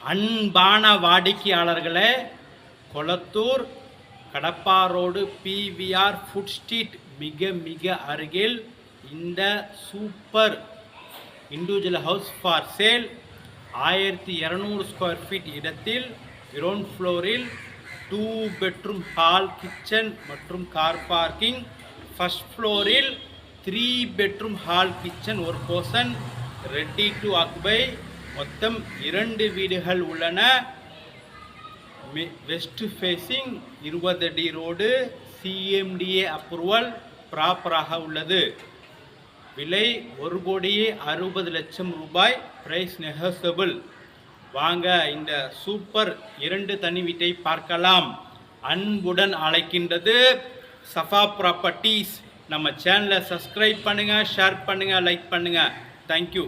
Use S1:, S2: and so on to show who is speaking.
S1: அன்பான வாடிக்கையாளர்களே, Kolathur Kadappa road PVR food street மிக அருகில் இந்த super individual house for sale 1200 square feet இடத்தில் கிரவுண்ட் ஃப்ளோரில் 2 பெட்ரூம் ஹால், கிச்சன் மற்றும் கார் பார்க்கிங், ஃபர்ஸ்ட் ஃப்ளோரில் 3 பெட்ரூம் ஹால், கிச்சன், ஒரு போர்ஷன் ரெடி டு ஆக்குபை. மொத்தம் 2 வீடுகள் உள்ளன. வெஸ்ட் ஃபேஸிங் 20 அடி ரோடு, சிஎம்டிஏ அப்ரூவல் ப்ராப்பராக உள்ளது. விலை 1,60,00,000 ரூபாய். Price negotiable. வாங்க இந்த சூப்பர் 2 தனி வீட்டை பார்க்கலாம். அன்புடன் அழைக்கின்றது சஃபா ப்ராப்பர்ட்டிஸ். நம்ம சேனலை சப்ஸ்கிரைப் பண்ணுங்க, ஷேர் பண்ணுங்க, லைக் பண்ணுங்க. தேங்க்யூ.